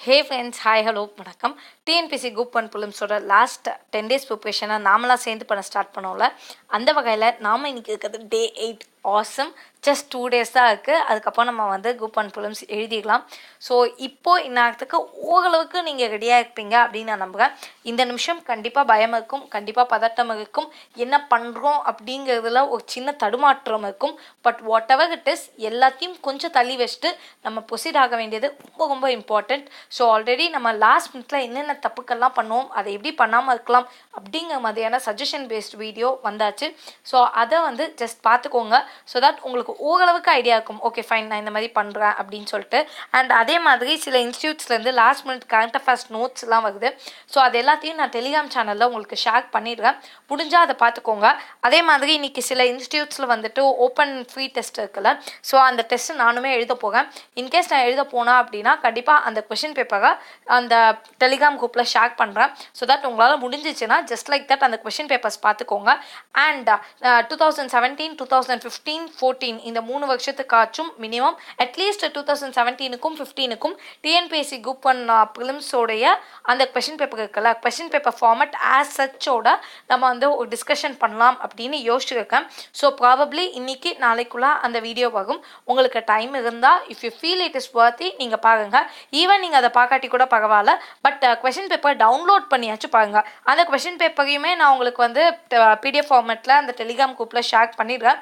Hey friends, hi, hello, வணக்கம். TNPSC Group 1 Prelims ஓட last 10 days ப்ரிப்ரேஷனை நாமளாக சேர்ந்து பண்ண ஸ்டார்ட் பண்ணோம்ல. அந்த வகையில் நாம் இன்றைக்கி இருக்கிறது Day 8 ஆசம். ஜஸ்ட் 2 days தான் இருக்குது. அதுக்கப்புறம் நம்ம வந்து Group 1 Prelims எழுதிக்கலாம். ஸோ இப்போது இந்நேரத்துக்கு ஓரளவுக்கு நீங்கள் ரெடியாக இருப்பீங்க அப்படின்னு நான் நம்புகிறேன். இந்த நிமிஷம் கண்டிப்பாக பயம் இருக்கும், கண்டிப்பாக பதட்டம் இருக்கும், என்ன பண்ணுறோம் அப்படிங்கிறதுல ஒரு சின்ன தடுமாற்றம் இருக்கும். But what ever it is, எல்லாத்தையும் கொஞ்சம் தள்ளி வச்சுட்டு நம்ம ப்ரொசீட் ஆக வேண்டியது ரொம்ப ரொம்ப இம்பார்ட்டண்ட். ஸோ ஆல்ரெடி நம்ம லாஸ்ட் மினிட்ல என்னென்ன தப்புக்கள்லாம் பண்ணுவோம், அதை எப்படி பண்ணாமல் இருக்கலாம் அப்படிங்கிற மாதிரியான சஜஷன் பேஸ்ட் வீடியோ வந்தாச்சு. ஸோ அதை வந்து ஜஸ்ட் பார்த்துக்கோங்க. ஸோ தட் உங்களுக்கு ஓரளவுக்கு ஐடியா இருக்கும், ஓகே ஃபைன் நான் இந்த மாதிரி பண்ணுறேன் அப்படின்னு சொல்லிட்டு. அண்ட் அதே மாதிரி சில இன்ஸ்டியூட்ஸ்லேருந்து லாஸ்ட் மினிட் கரண்ட் அஃபேர்ஸ் நோட்ஸ்லாம் வருது. ஸோ அது எல்லாத்தையும் நான் டெலிகிராம் சேனலில் உங்களுக்கு ஷேர் பண்ணிடுறேன், முடிஞ்சால் அதை பார்த்துக்கோங்க. அதே மாதிரி இன்றைக்கி சில இன்ஸ்டியூட்ஸில் வந்துட்டு ஓப்பன் ஃப்ரீ டெஸ்ட் இருக்குல்ல, ஸோ அந்த டெஸ்ட்டு நானுமே எழுத போகிறேன். இன்கேஸ் நான் எழுத போனேன் அப்படின்னா கண்டிப்பாக அந்த கொஷின் பேப்பரை அந்த டெலிகிராம் குரூப்பில் ஷேர் பண்ணுறேன். ஸோ தட் உங்களால் முடிஞ்சிச்சுன்னா ஜஸ்ட் லைக் தட் அந்த கொஷின் பேப்பர்ஸ் பார்த்துக்கோங்க. அண்ட் 2017, 2015, 14 இந்த 3 வருஷத்துக்காச்சும் மினிமம் அட்லீஸ்ட் 2017க்கும் 15க்கும் டிஎன்பிஎஸ்சி குரூப் 1 ப்ரிலிம்ஸோடைய அந்த கொஷின் பேப்பர் இருக்குல்ல, கொஷின் பேப்பர் ஃபார்மட் ஆஸ் சச்சோட நம்ம வந்து ஒரு டிஸ்கஷன் பண்ணலாம் அப்படின்னு யோசிச்சுருக்கேன். ஸோ ப்ராபப்ளி இன்னைக்கு நாளைக்குள்ளே அந்த வீடியோ வரும். உங்களுக்கு டைம் இருந்தால் if you feel it is வர்த்தி நீங்கள் பாருங்கள். ஈவன் நீங்கள் அதை பார்க்காட்டி கூட பரவாயில்ல, பட் கொஷின் பேப்பர் டவுன்லோட் பண்ணியாச்சும் பாருங்கள். அந்த கொஷின் பேப்பரையுமே நான் உங்களுக்கு வந்து பிடிஎஃப் ஃபார்மேட்டில் அந்த டெலிகிராம் குரூப்பில் ஷேர் பண்ணிடுறேன்.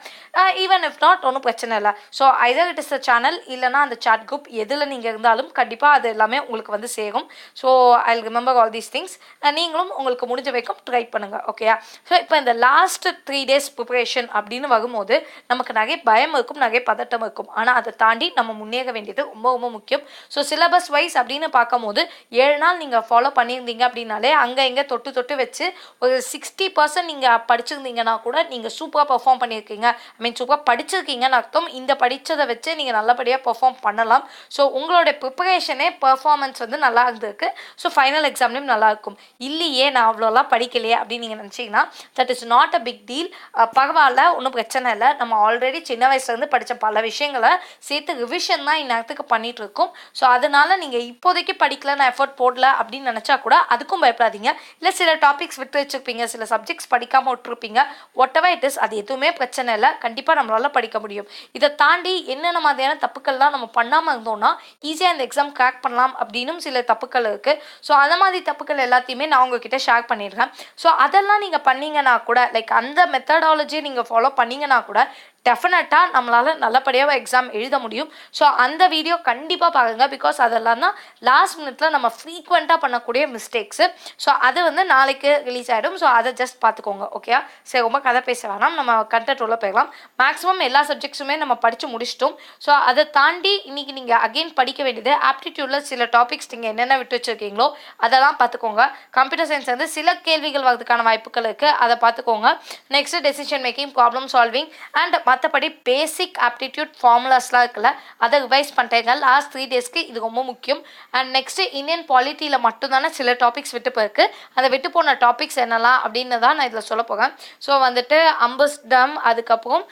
ஈவன் இஃப் நாட் ஒன்றும் பிரச்சனை இல்லை. So Hyder it is a channel இல்லைனா அந்த சாட் குரூப் எதில் நீங்கள் இருந்தாலும் கண்டிப்பாக அது எல்லாமே உங்களுக்கு வந்து சேரும். So I remember all these things. நீங்களும் உங்களுக்கு முடிஞ்ச வரைக்கும் ட்ரை பண்ணுங்கள், ஓகேயா? ஸோ இப்போ இந்த லாஸ்ட் 3 days ப்ரிப்பரேஷன் அப்படின்னு வரும்போது நமக்கு நிறைய பயம் இருக்கும், நிறைய பதட்டம் இருக்கும். ஆனால் அதை தாண்டி நம்ம முன்னேற வேண்டியது ரொம்ப ரொம்ப முக்கியம். ஸோ சிலபஸ் வைஸ் அப்படின்னு பார்க்கும்போது 7 நாள் நீங்கள் ஃபாலோ பண்ணியிருந்தீங்க அப்படின்னாலே அங்கே இங்கே தொட்டு தொட்டு வச்சு ஒரு 60% நீங்கள் படிச்சிருந்தீங்கன்னா கூட நீங்கள் சூப்பராக பர்ஃபார்ம் பண்ணியிருக்கீங்க, ஐ மீன் சூப்பராக படிச்சிருக்கீங்கன்னு அர்த்தம். இந்த படித்ததை வச்சு நீங்கள் நல்லபடியாக பர்ஃபார்ம் பண்ணலாம். ஸோ உங்களோட ப்ரிப்பரேஷனே பர்ஃபார்மன்ஸ் வந்து நல்லா இருந்திருக்கு. ஸோ ஃபைனல் எக்ஸாம்லேயும் நல்லாயிருக்கும். இல்லையே நான் அவ்வளோலாம் படிக்கலையே அப்படின்னு நீங்கள் நினச்சிங்கன்னா that is not a big deal. பரவாயில்ல, ஒன்றும் பிரச்சனை இல்லை. நம்ம ஆல்ரெடி சின்ன வயசுலேருந்து படித்த பல விஷயங்களை சேர்த்து ரிவிஷன் தான் இந்நேரத்துக்கு பண்ணிகிட்டு இருக்கோம். ஸோ அதனால் நீங்கள் இப்போதைக்கு படிக்கல, நான் எஃபர்ட் போடல அப்படின்னு நினச்சா கூட அதுக்கும் பயப்படாதீங்க. இல்லை சில டாபிக்ஸ் விட்டு வச்சுருப்பீங்க, சில சப்ஜெக்ட்ஸ் படிக்காமல் விட்டுருப்பீங்க, வாட் எவர் இட் இஸ், அது எதுவுமே பிரச்சனை இல்லை. கண்டிப்பாக நம்மளால் படிக்க முடியும். இதை தாண்டி என்னென்ன மாதிரியான தப்புக்கள்லாம் நம்ம பண்ணாமல் இருந்தோம்னா ஈஸியாக இந்த எக்ஸாம் கிராக் பண்ணலாம் அப்படின்னும் சில தப்புக்கள் இருக்குது. ஸோ அந்த மாதிரி தப்புக்கள் எல்லாத்தையுமே நான் உங்ககிட்ட ஷேர் பண்ணிடுறேன். ஸோ அதெல்லாம் நீங்கள் பண்ணீங்கன்னா கூட, லைக் அந்த மெத்தடாலஜியை நீங்கள் ஃபாலோ பண்ணீங்கன்னா கூட டெஃபினட்டாக நம்மளால் நல்லபடியாக எக்ஸாம் எழுத முடியும். ஸோ அந்த வீடியோ கண்டிப்பாக பாருங்கள். பிகாஸ் அதெல்லாம் தான் லாஸ்ட் மினிட்ல நம்ம ஃப்ரீக்வெண்ட்டாக பண்ணக்கூடிய மிஸ்டேக்ஸு. ஸோ அது வந்து நாளைக்கு ரிலீஸ் ஆகிடும். ஸோ அதை ஜஸ்ட் பார்த்துக்கோங்க, ஓகேயா? சரி, ரொம்ப கதை பேச வேணாம், நம்ம கண்டென்ட் உள்ள போயிடலாம். மேக்ஸிமம் எல்லா சப்ஜெக்ட்ஸுமே நம்ம படித்து முடிச்சிட்டோம். ஸோ அதை தாண்டி இன்றைக்கி நீங்கள் அகெயின் படிக்க வேண்டியது ஆப்டிடியூடில் சில டாபிக்ஸ் நீங்கள் என்னென்ன விட்டு வச்சுருக்கீங்களோ அதெல்லாம் பார்த்துக்கோங்க. கம்ப்யூட்டர் சயின்ஸ் வந்து சில கேள்விகள் வரதுக்கான வாய்ப்புகள் இருக்குது, அதை பார்த்துக்கோங்க. Next decision making, problem solving and மற்றபடி பேசிக் ஆப்டிடியூட் ஃபார்முலாஸ்லாம் இருக்குல்ல, அதை ரிவைஸ் பண்ணிட்டேங்க. லாஸ்ட் 3 daysக்கு இது ரொம்ப முக்கியம். அண்ட் நெக்ஸ்ட்டு இந்தியன் பாலிட்டியில் மட்டும்தானே சில டாபிக்ஸ் விட்டு போயிருக்கு. அந்த விட்டு போன டாபிக்ஸ் என்னலாம் அப்படின்னு தான் நான் இதில் சொல்ல போகிறேன். ஸோ வந்துட்டு அம்பஸ்டம், அதுக்கப்புறம்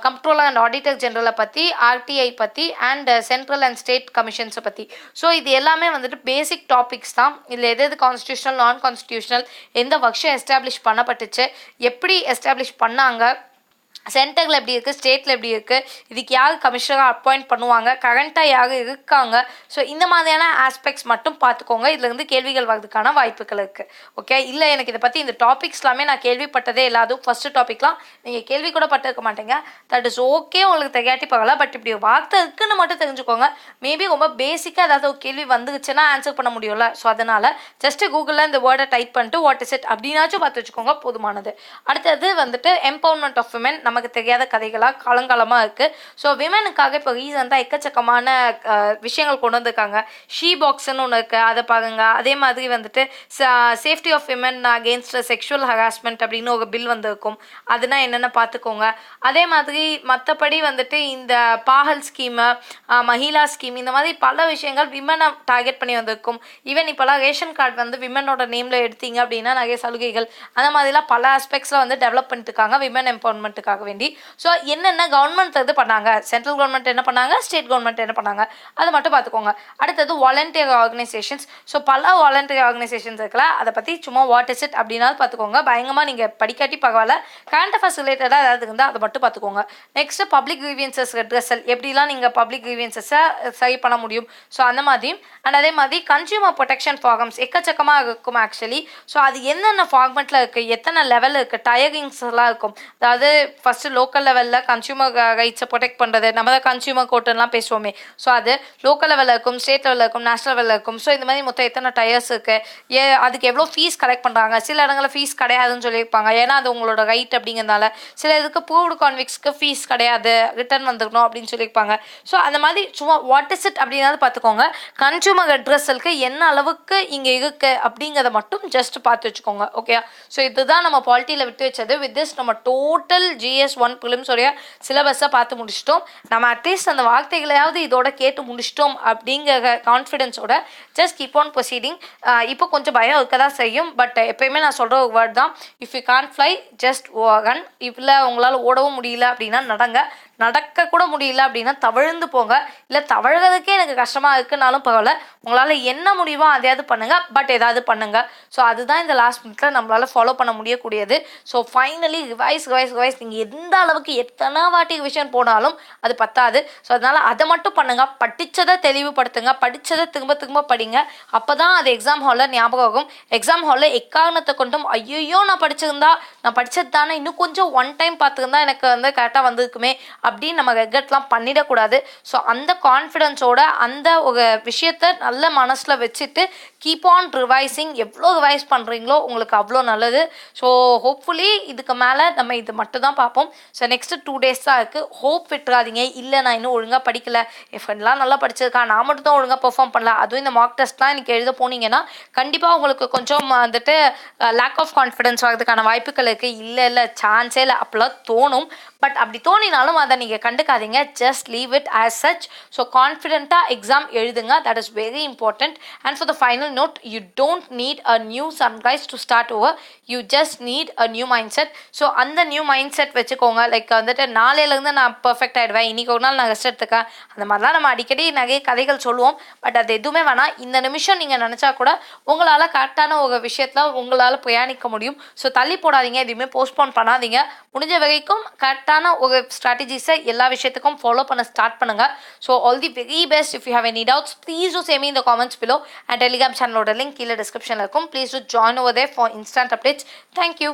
கம்ப்ட்ரோலர் அண்ட் ஆடிட்டர் ஜெனரலை பற்றி, ஆர்டிஐ பற்றி அண்ட் சென்ட்ரல் அண்ட் ஸ்டேட் கமிஷன்ஸை பற்றி. ஸோ இது எல்லாமே வந்துட்டு பேசிக் டாபிக்ஸ் தான். இதில் எது கான்ஸ்டியூஷனல், நான் கான்ஸ்டியூஷனல், எந்த வருஷம் எஸ்டாப்ளிஷ் பண்ணப்பட்டுச்சு, எப்படி எஸ்டாப்ளிஷ் பண்ணாங்க, சென்டரில் எப்படி இருக்குது, ஸ்டேட்டில் எப்படி இருக்குது, இதுக்கு யார் கமிஷனராக அப்பாயிண்ட் பண்ணுவாங்க, கரண்ட்டாக யார் இருக்காங்க, ஸோ இந்த மாதிரியான ஆஸ்பெக்ட்ஸ் மட்டும் பார்த்துக்கோங்க. இதுலேருந்து கேள்விகள் வரதுக்கான வாய்ப்புகள் இருக்குது, ஓகே? இல்லை எனக்கு இதை பற்றி இந்த டாபிக்ஸ் எல்லாமே நான் கேள்விப்பட்டதே இல்லை, அதுவும் ஃபஸ்ட்டு டாபிக்லாம் நீங்கள் கேள்வி கூட பட்டிருக்க மாட்டேங்க, தட் இஸ் ஓகே, உங்களுக்கு தெரியாட்டி பரவாயில்ல. பட் இப்படி வார்த்தை இருக்குன்னு மட்டும் தெரிஞ்சுக்கோங்க. மேபி ரொம்ப பேசிக்காக ஏதாவது ஒரு கேள்வி வந்துச்சுன்னா ஆன்சர் பண்ண முடியும்ல. ஸோ அதனால் ஜஸ்ட்டு கூகுளில் இந்த வேர்டை டைப் பண்ணிட்டு வாட் இஸ் இட் அப்படின்னாச்சும் பார்த்து வச்சுக்கோங்க, போதுமானது. அடுத்தது வந்துட்டு எம்பவர்மெண்ட் ஆஃப் விமென். நமக்கு தெரியாத கதைகளாக காலங்காலமாக இருக்குது. ஸோ விமெனுக்காக இப்போ ரீசெண்டாக எக்கச்சக்கமான விஷயங்கள் கொண்டு வந்திருக்காங்க. ஷீ பாக்ஸ்ன்னு ஒன்று இருக்குது, அதை பாருங்க. அதே மாதிரி வந்துட்டு safety of women against sexual harassment அப்படின்னு ஒரு பில் வந்திருக்கும், அதுனா என்னென்ன பார்த்துக்கோங்க. அதே மாதிரி மற்றபடி வந்துட்டு இந்த பாகல் ஸ்கீமு, மஹிலா ஸ்கீம், இந்த மாதிரி பல விஷயங்கள் விமனை டார்கெட் பண்ணி வந்திருக்கும். ஈவன் இப்போலாம் ரேஷன் கார்டு வந்து விமனோட நேமில் எடுத்தீங்க அப்படின்னா நிறைய சலுகைகள், அந்த மாதிரிலாம் பல ஆஸ்பெக்ட்ஸில் வந்து டெவலப் பண்ணிட்டுருக்காங்க விமன் எம்பவர்மெண்ட்டுக்காக. வேண்டி. ஸோ என்னென்ன கவர்மெண்ட் இது பண்ணாங்க, சென்ட்ரல் கவர்மெண்ட் என்ன பண்ணாங்க, ஸ்டேட் கவர்மெண்ட் என்ன பண்ணாங்க, அதை மட்டும் பார்த்துக்கோங்க. அடுத்தது வாலண்டியர் ஆர்கனைசேஷன்ஸ். ஸோ பல வாலண்டியர் ஆர்கனைசேஷன்ஸ் இருக்குல்ல, அதை பற்றி சும்மா வாட் இஸ் இட் அப்படின்னாலும் பார்த்துக்கோங்க. பயங்கரமாக நீங்கள் படிக்காட்டி பரவாயில்ல, கரண்ட் அஃபேர்ஸ் ரிலேட்டடாக ஏதாவது இருந்தால் அதை மட்டும் பார்த்துக்கோங்க. நெக்ஸ்ட் பப்ளிக் கிரீவியன்சஸ் ரெட்ரஸல், எப்படிலாம் நீங்கள் பப்ளிக் கிரீவியன்சஸை சரி பண்ண முடியும், ஸோ அந்த மாதிரி. அண்ட் அதே மாதிரி கன்சியூமர் ப்ரொடெக்ஷன் ஃபார்ம்ஸ் எக்கச்சக்கமாக இருக்கும் ஆக்சுவலி. ஸோ அது என்னென்ன ஃபார்மெட்டில் இருக்குது, எத்தனை லெவல் இருக்குது, டயரிங்ஸ் எல்லாம் இருக்கும். அதாவது ஃபஸ்ட்டு லோக்கல் லெவலில் கன்சியூமர் ரைட்ஸை ப்ரொடெக்ட் பண்ணுறது, நம்ம தான் கன்சியூமர் கோர்ட்டுலாம் பேசுவோமே, ஸோ அது லோக்கல் லெவலில் இருக்கும், ஸ்டேட் லெவலில் இருக்கும், நேஷனல் லெவலில் இருக்கும். ஸோ இந்த மாதிரி மொத்தம் எத்தனை டயர்ஸ் இருக்குது, அதுக்கு எவ்வளோ ஃபீஸ் கலெக்ட் பண்ணுறாங்க. சில இடங்களில் ஃபீஸ் கிடையாதுன்னு சொல்லியிருப்பாங்க, ஏன்னா அது உங்களோட ரைட் அப்படிங்கிறதுனால. சில இதுக்கு ப்ரூவ்டு கான்விக்ஸ்க்கு ஃபீஸ் கிடையாது, ரிட்டர்ன் வந்துக்கணும் அப்படின்னு சொல்லியிருப்பாங்க. ஸோ அந்த மாதிரி சும்மா வாட் இஸ் இட் அப்படின்னாலும் பார்த்துக்கோங்க. கன்சியூமர் ரெட்ரஸலுக்கு என்ன அளவுக்கு இங்கே இருக்குது அப்படிங்கிறத மட்டும் ஜஸ்ட் பார்த்து வச்சுக்கோங்க. ஓகே, ஸோ இதுதான் நம்ம பாலிட்டியில் விட்டு வச்சது. வித் திஸ் நம்ம டோட்டல் GS1 ப்ரிலிம்ஸோடைய சிலபஸை பார்த்து முடிச்சிட்டோம். நம்ம அட்லீஸ்ட் அந்த வார்த்தைகளையாவது இதோட கேட்டு முடிச்சிட்டோம் அப்படிங்கிற கான்ஃபிடென்ஸோட ஜஸ்ட் கீப் ஆன் ப்ரொசீடிங். இப்போ கொஞ்சம் பயம் இருக்க தான் செய்யும், பட் எப்பயுமே நான் சொல்கிற ஒரு வேர்ட் தான், if you can't fly just run. இல்லை உங்களால் ஓடவும் முடியல அப்படின்னா நடங்க, நடக்க கூட முடியல அப்படின்னா தவழ்ந்து போங்க. இல்லை தவழ்கிறதுக்கே எனக்கு கஷ்டமாக இருக்குனாலும் பரவாயில்ல, உங்களால் என்ன முடியுமோ அதையாவது பண்ணுங்கள், பட் ஏதாவது பண்ணுங்கள். ஸோ அதுதான் இந்த லாஸ்ட் மினிட்ல நம்மளால் ஃபாலோ பண்ண முடியக்கூடியது. So finally revise. நீங்கள் எந்த அளவுக்கு எத்தனை வாட்டி ரிவிஷன் போனாலும் அது பத்தாது. ஸோ அதனால் அதை மட்டும் பண்ணுங்கள். படித்ததை தெளிவுபடுத்துங்க, படித்ததை திரும்ப திரும்ப படிங்க. அப்போ தான் அது எக்ஸாம் ஹாலில் ஞாபகம் ஆகும். எக்ஸாம் ஹாலில் எக்காரணத்தை கொண்டும் ஐயோ நான் படித்தது தானே, இன்னும் கொஞ்சம் ஒன் டைம் பார்த்துருந்தா எனக்கு கரெக்டாக வந்திருக்குமே அப்படின்னு நம்ம ரெகட்லாம் பண்ணிடக்கூடாது. ஸோ அந்த கான்ஃபிடென்ஸோட அந்த ஒரு விஷயத்தை நல்ல மனசில் வச்சுட்டு கீப் ஆன் ரிவைசிங். எவ்வளோ ரிவைஸ் பண்ணுறீங்களோ உங்களுக்கு அவ்வளோ நல்லது. ஸோ ஹோப்ஃபுல்லி இதுக்கு மேலே நம்ம இது மட்டும் தான் பார்ப்போம். ஸோ நெக்ஸ்ட்டு 2 days தான் இருக்குது. ஹோப் விட்டுறாதீங்க. இல்லை நான் இன்னும் ஒழுங்காக படிக்கலை, என் ஃப்ரெண்ட்லாம் நல்லா படிச்சிருக்கா, நான் மட்டும் தான் ஒழுங்காக பெர்ஃபார்ம் பண்ணல. அதுவும் இந்த மார்க் டெஸ்ட்லாம் இன்றைக்கி எழுத போனீங்கன்னா கண்டிப்பாக உங்களுக்கு கொஞ்சம் லேக் ஆஃப் கான்ஃபிடென்ஸ் வரதுக்கான வாய்ப்புகள் இருக்குது. இல்லை சான்ஸே இல்லை அப்படிலாம் தோணும். பட் அப்படி தோணினாலும் அதை நீங்கள் கண்டுக்காதீங்க. Just leave it as such. So கான்ஃபிடென்ட்டாக எக்ஸாம் எழுதுங்க. That is very important. And for the final note, you don't need a new sunrise to start over. You just need a new mindset. So அந்த new mind set வச்சுக்கோங்க. Like நாளையிலேருந்து நான் perfect ஆகிடுவேன், இன்றைக்கி ஒரு நாள் நான் rest எடுத்துக்கேன், அந்த மாதிரிலாம் நம்ம அடிக்கடி நிறைய கதைகள் சொல்லுவோம். பட் அது எதுவுமே வேணாம். இந்த நிமிஷம் நீங்கள் நினச்சா கூட உங்களால் கரெக்டான ஒரு விஷயத்தில் உங்களால் பிரயாணிக்க முடியும். ஸோ தள்ளி போடாதீங்க, எதுவுமே போஸ்ட்போன் பண்ணாதீங்க. முடிஞ்ச வரைக்கும் கரெக்டான ஒரு ஸ்ட்ராட்டஜிஸை எல்லா விஷயத்துக்கும் ஃபாலோ பண்ண ஸ்டார்ட் பண்ணுங்கள். So all the very best. If you have any doubts please do say me in the comments below. And Telegram channel link கீழே டிஸ்கிரிப்ஷனில் இருக்கும். Please do join over there for instant updates. Thank you.